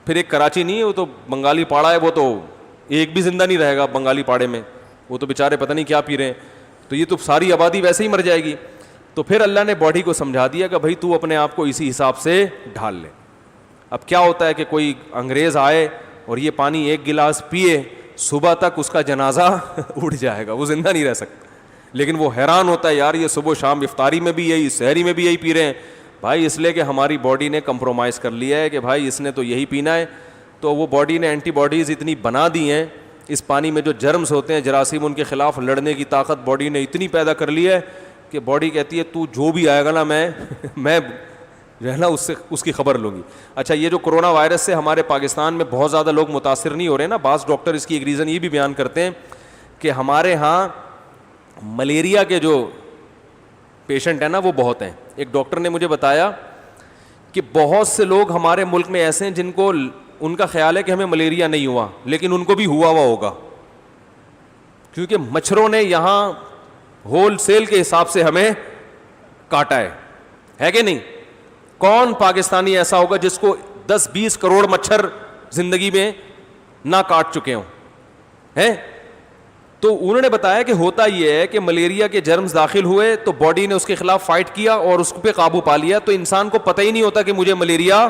پھر ایک کراچی نہیں ہے, وہ تو بنگالی پاڑا ہے, وہ تو ایک بھی زندہ نہیں رہے گا بنگالی پاڑے میں, وہ تو بیچارے پتہ نہیں کیا پی رہے ہیں, تو یہ تو ساری آبادی ویسے ہی مر جائے گی. تو پھر اللہ نے باڈی کو سمجھا دیا کہ بھائی تو اپنے آپ کو اسی حساب سے ڈھال لے. اب کیا ہوتا ہے کہ کوئی انگریز آئے اور یہ پانی ایک گلاس پیے, صبح تک اس کا جنازہ اٹھ جائے گا, وہ زندہ نہیں رہ سکتا. لیکن وہ حیران ہوتا ہے, یار یہ صبح و شام افطاری میں بھی یہی, سحری میں بھی یہی پی رہے ہیں. بھائی اس لیے کہ ہماری باڈی نے کمپرومائز کر لیا ہے کہ بھائی اس نے تو یہی پینا ہے. تو وہ باڈی نے اینٹی باڈیز اتنی بنا دی ہیں, اس پانی میں جو جرمز ہوتے ہیں, جراثیم, ان کے خلاف لڑنے کی طاقت باڈی نے اتنی پیدا کر لی ہے کہ باڈی کہتی ہے تو جو بھی آئے گا نا میں جو ہے نا اس کی خبر لوں گی. اچھا, یہ جو کرونا وائرس سے ہمارے پاکستان میں بہت زیادہ لوگ متاثر نہیں ہو رہے نا, بعض ڈاکٹر اس کی ایک ریزن یہ بھی بیان کرتے ہیں کہ ہمارے ہاں ملیریا کے جو پیشنٹ ہیں نا وہ بہت ہیں. ایک ڈاکٹر نے مجھے بتایا کہ بہت سے لوگ ہمارے ملک میں ایسے ہیں جن کو ان کا خیال ہے کہ ہمیں ملیریا نہیں ہوا, لیکن ان کو بھی ہوا ہوگا, کیونکہ مچھروں نے یہاں ہول سیل کے حساب سے ہمیں کاٹا ہے کہ نہیں. کون پاکستانی ایسا ہوگا جس کو 10-20 کروڑ مچھر زندگی میں نہ کاٹ چکے ہوں ہیں. تو انہوں نے بتایا کہ ہوتا یہ ہے کہ ملیریا کے جرمز داخل ہوئے تو باڈی نے اس کے خلاف فائٹ کیا اور اس پہ قابو پا لیا, تو انسان کو پتہ ہی نہیں ہوتا کہ مجھے ملیریا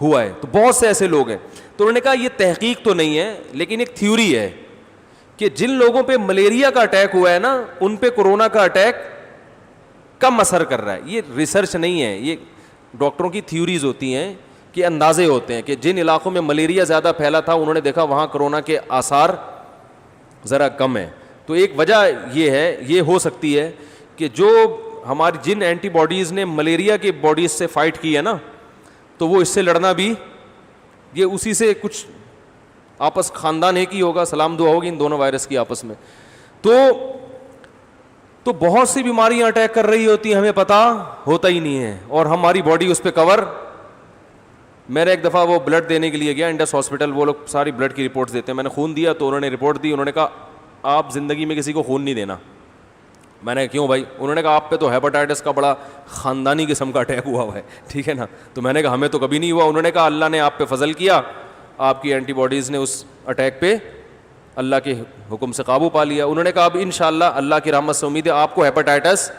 ہوا ہے. تو بہت سے ایسے لوگ ہیں. تو انہوں نے کہا یہ تحقیق تو نہیں ہے, لیکن ایک تھیوری ہے کہ جن لوگوں پہ ملیریا کا اٹیک ہوا ہے نا, ان پہ کورونا کا اٹیک کم اثر کر رہا ہے. یہ ریسرچ نہیں ہے, یہ ڈاکٹروں کی تھیوریز ہوتی ہیں کہ اندازے ہوتے ہیں کہ جن علاقوں میں ملیریا زیادہ پھیلا تھا انہوں نے دیکھا وہاں کورونا کے آثار ذرا کم ہے. تو ایک وجہ یہ ہے, یہ ہو سکتی ہے کہ جو ہماری جن اینٹی باڈیز نے ملیریا کی باڈیز سے فائٹ کی ہے نا, تو وہ اس سے لڑنا بھی یہ اسی سے کچھ آپس خاندان ایک ہی ہوگا, سلام دعا ہوگی ان دونوں وائرس کی آپس میں. تو بہت سی بیماریاں اٹیک کر رہی ہوتی ہیں, ہمیں پتہ ہوتا ہی نہیں ہے, اور ہماری باڈی اس پہ کور. میں نے ایک دفعہ وہ بلڈ دینے کے لیے گیا انڈس ہاسپٹل, وہ لوگ ساری بلڈ کی رپورٹس دیتے ہیں. میں نے خون دیا تو انہوں نے رپورٹ دی, انہوں نے کہا آپ زندگی میں کسی کو خون نہیں دینا. میں نے کیوں بھائی؟ انہوں نے کہا آپ پہ تو ہیپاٹائٹس کا بڑا خاندانی قسم کا اٹیک ہوا ہے, ٹھیک ہے نا. تو میں نے کہا ہمیں تو کبھی نہیں ہوا. انہوں نے کہا اللہ نے آپ پہ فضل کیا, آپ کی اینٹی باڈیز نے اس اٹیک پہ اللہ کے حکم سے قابو پا لیا. انہوں نے کہا اب انشاءاللہ اللہ کی رحمت سے امید ہے آپ کو ہیپاٹائٹس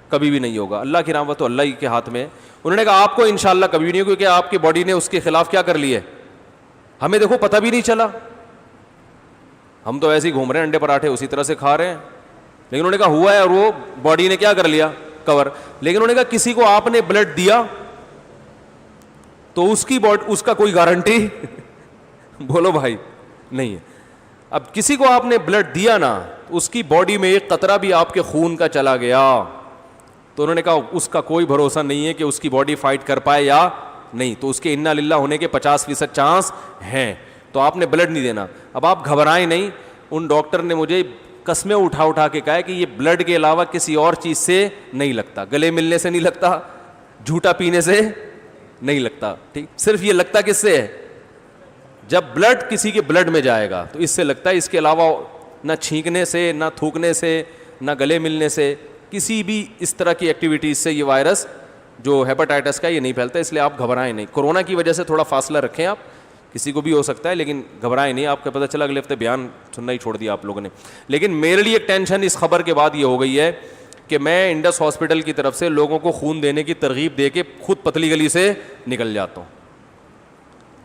کبھی بھی نہیں ہوگا. اللہ کی رحمت تو اللہ ہی کے ہاتھ میں ہے. انہوں نے کہا آپ کو انشاءاللہ کبھی بھی نہیں ہوگا, کیونکہ آپ کی باڈی نے اس کے خلاف کیا کر لیا ہے, ہمیں دیکھو پتہ بھی نہیں چلا, ہم تو ایسے ہی گھوم رہے ہیں, انڈے پراٹھے اسی طرح سے کھا رہے ہیں. لیکن انہوں نے کہا ہوا ہے, اور وہ باڈی نے کیا کر لیا, کور. لیکن انہوں نے کہا کسی کو آپ نے بلڈ دیا تو اس کا کوئی گارنٹی بولو بھائی نہیں ہے. اب کسی کو آپ نے بلڈ دیا نا, اس کی باڈی میں ایک قطرہ بھی آپ کے خون کا چلا گیا تو انہوں نے کہا اس کا کوئی بھروسہ نہیں ہے کہ اس کی باڈی فائٹ کر پائے یا نہیں, تو اس کے انا للہ ہونے کے 50% چانس ہیں. تو آپ نے بلڈ نہیں دینا. اب آپ گھبرائیں نہیں. ان ڈاکٹر نے مجھے قسمیں اٹھا کے کہا کہ یہ بلڈ کے علاوہ کسی اور چیز سے نہیں لگتا, گلے ملنے سے نہیں لگتا, جھوٹا پینے سے نہیں لگتا, ٹھیک, صرف یہ لگتا کس سے ہے, جب بلڈ کسی کے بلڈ میں جائے گا تو اس سے لگتا ہے. اس کے علاوہ نہ چھینکنے سے, نہ تھوکنے سے, نہ گلے ملنے سے, کسی بھی اس طرح کی ایکٹیویٹیز سے یہ وائرس جو ہیپاٹائٹس کا یہ نہیں پھیلتا. اس لیے آپ گھبرائیں نہیں. کورونا کی وجہ سے تھوڑا فاصلہ رکھیں, آپ کسی کو بھی ہو سکتا ہے, لیکن گھبرائیں نہیں. آپ کو پتہ چلا اگلے ہفتے بیان سننا ہی چھوڑ دیا آپ لوگوں نے. لیکن میرے لیے ایک ٹینشن اس خبر کے بعد یہ ہو گئی ہے کہ میں انڈس ہاسپٹل کی طرف سے لوگوں کو خون دینے کی ترغیب دے کے خود پتلی گلی سے نکل جاتا ہوں.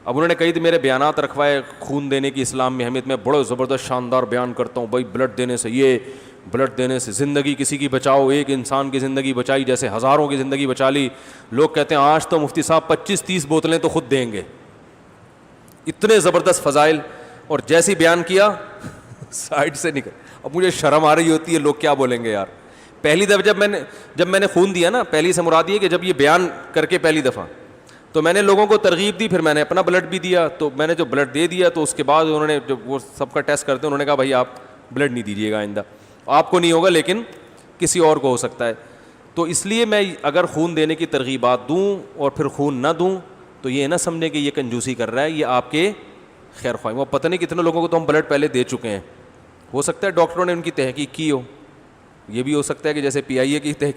اب انہوں نے کئی میرے بیانات رکھوائے خون دینے کی اسلام میں اہمیت, میں بڑا زبردست شاندار بیان کرتا ہوں, بھائی بلڈ دینے سے, یہ بلڈ دینے سے زندگی کسی کی بچاؤ, ایک انسان کی زندگی بچائی جیسے ہزاروں کی زندگی بچا لی. لوگ کہتے ہیں آج تو مفتی صاحب 25-30 بوتلیں تو خود دیں گے, اتنے زبردست فضائل, اور جیسی بیان کیا سائڈ سے نکل. اب مجھے شرم آ رہی ہوتی ہے, لوگ کیا بولیں گے یار. پہلی دفعہ جب میں نے خون دیا نا, پہلی سے مراد یہ کہ جب یہ بیان کر کے پہلی دفعہ تو میں نے لوگوں کو ترغیب دی, پھر میں نے اپنا بلڈ بھی دیا. تو میں نے جو بلڈ دے دیا تو اس کے بعد انہوں نے جب وہ سب کا ٹیسٹ کرتے انہوں نے کہا بھائی آپ بلڈ نہیں دیجیے گا آئندہ, آپ کو نہیں ہوگا لیکن کسی اور کو ہو سکتا ہے. تو اس لیے میں اگر خون دینے کی ترغیبات دوں اور پھر خون نہ دوں تو یہ نہ سمجھیں کہ یہ کنجوسی کر رہا ہے, یہ آپ کے خیر خواہ. وہ پتہ نہیں کتنے لوگوں کو تو ہم بلڈ پہلے دے چکے ہیں. ہو سکتا ہے ڈاکٹروں نے ان کی تحقیق کی ہو, یہ بھی ہو سکتا ہے کہ جیسے PIA کی تحقیق